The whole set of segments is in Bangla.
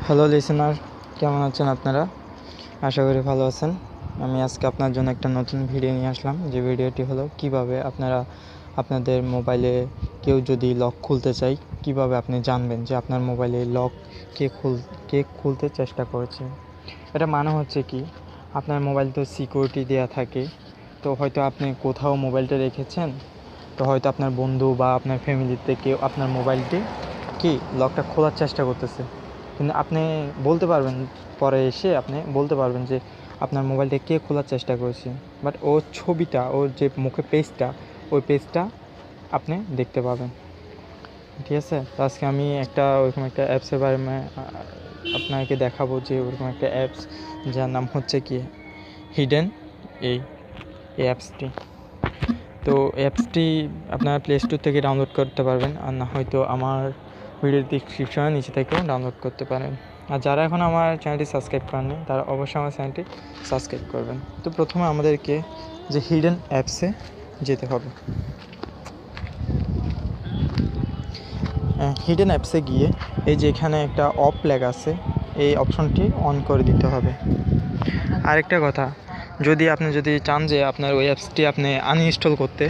হ্যালো লিসেনার, কেমন আছেন আপনারা? আশা করি ভালো আছেন। আমি আজকে আপনার জন্য একটা নতুন ভিডিও নিয়ে আসলাম, যে ভিডিওটি হলো কিভাবে আপনারা আপনাদের মোবাইলে কেউ যদি লক খুলতে চায়, কিভাবে আপনি জানবেন যে আপনার মোবাইলে লক কে খুলতে চেষ্টা করেছে। এটা মানে হচ্ছে কি, আপনার মোবাইল তো সিকিউরিটি দেওয়া থাকে, তো হয়তো আপনি কোথাও মোবাইলটা রেখেছেন, তো হয়তো আপনার বন্ধু বা আপনার ফ্যামিলিতে কেউ আপনার মোবাইলটি লকটা খোলার চেষ্টা করতেছে, কিন্তু আপনি বলতে পারবেন, পরে এসে আপনি বলতে পারবেন যে আপনার মোবাইলটা কে খোলার চেষ্টা করেছে, বাট ওর ছবিটা, ওর যে মুখে পেজটা, ওই পেজটা আপনি দেখতে পাবেন। ঠিক আছে, তো আজকে আমি ওরকম একটা অ্যাপসের বারে আপনাকে দেখাবো, যে ওরকম একটা অ্যাপস যার নাম হচ্ছে কি হিডেন, এই অ্যাপসটি। তো অ্যাপসটি আপনার প্লে স্টোর থেকে ডাউনলোড করতে পারবেন, আর না হয়তো আমার ভিডিওর ডিসক্রিপশনে নিচে থেকেও ডাউনলোড করতে পারেন। আর যারা এখন আমার চ্যানেলটি সাবস্ক্রাইব করেননি, তারা অবশ্যই আমার চ্যানেলটি সাবস্ক্রাইব করবেন। তো প্রথমে আমাদেরকে যে হিডেন অ্যাপসে যেতে হবে। হিডেন অ্যাপসে গিয়ে এই যে এখানে একটা অফ লেখা আছে, এই অপশনটি অন করে দিতে হবে। আরেকটা কথা, যদি চান যে আপনার ওই অ্যাপসটি আপনি আনইনস্টল করতে,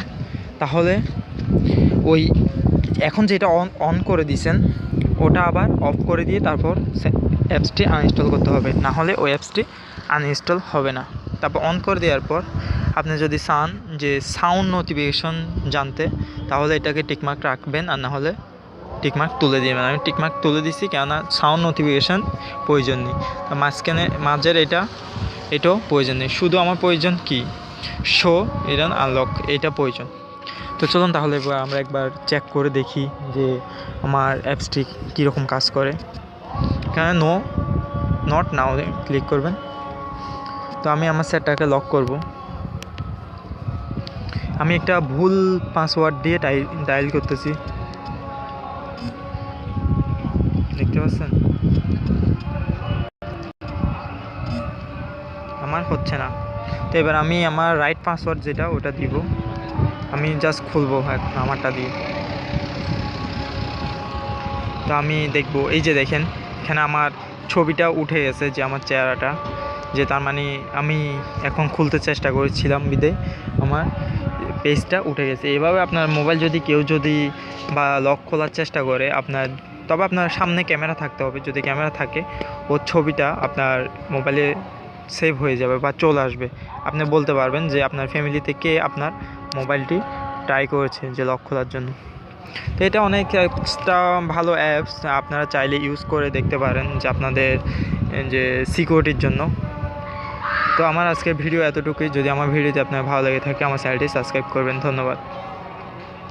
তাহলে ওই এখন যেটা অন করে দিয়েছেন ওটা আবার অফ করে দিয়ে তারপর অ্যাপসটি আনইনস্টল করতে হবে, না হলে ওই অ্যাপসটি আনইনস্টল হবে না। তারপর অন করে দেওয়ার পর আপনি যদি চান যে সাউন্ড নোটিফিকেশন জানতে, তাহলে এটাকে টিকমার্ক রাখবেন, আর না হলে টিকমার্ক তুলে দিবেন। আমি টিকমার্ক তুলে দিচ্ছি, কেননা সাউন্ড নোটিফিকেশান প্রয়োজন নেই। মাঝের এটাও প্রয়োজন নেই, শুধু আমার প্রয়োজন কি শো ইরান আনলক, এটা প্রয়োজন। তো চলুন তাহলে আমরা একবার চেক করে দেখি যে আমার অ্যাপসটি কীরকম কাজ করে। এখানে নট নাও ক্লিক করবেন। তো আমি আমার সেটটাকে লক করব। আমি একটা ভুল পাসওয়ার্ড দিয়ে ডায়াল করতেছি, দেখতে পাচ্ছেন আমার হচ্ছে না। তো এবার আমি আমার রাইট পাসওয়ার্ড যেটা, ওটা দিব। আমি জাস্ট খুলবো এখন আমারটা দিয়ে। তো আমি দেখবো, এই যে দেখেন এখানে আমার ছবিটা উঠে গেছে, যে আমার চেহারাটা, যে তার মানে আমি এখন খুলতে চেষ্টা করেছিলাম বিদে আমার পেজটা উঠে গেছে। এভাবে আপনার মোবাইল কেউ যদি বা লক খোলার চেষ্টা করে, তবে আপনার সামনে ক্যামেরা থাকতে হবে। যদি ক্যামেরা থাকে, ওর ছবিটা আপনার মোবাইলে সেভ হয়ে যাবে বা চলে আসবে। আপনি বলতে পারবেন যে আপনার ফ্যামিলিতে কে আপনার মোবাইলটি ট্রাই করেছে যে লক খোলার জন্য। তো এটা অনেক একটা ভালো অ্যাপস, আপনারা চাইলে ইউজ করে দেখতে পারেন যে আপনাদের যে সিকিউরিটির জন্য। তো আমার আজকের ভিডিও এতটুকুই। যদি আমার ভিডিওতে আপনার ভালো লেগে থাকে, আমার চ্যানেলটি সাবস্ক্রাইব করবেন। ধন্যবাদ।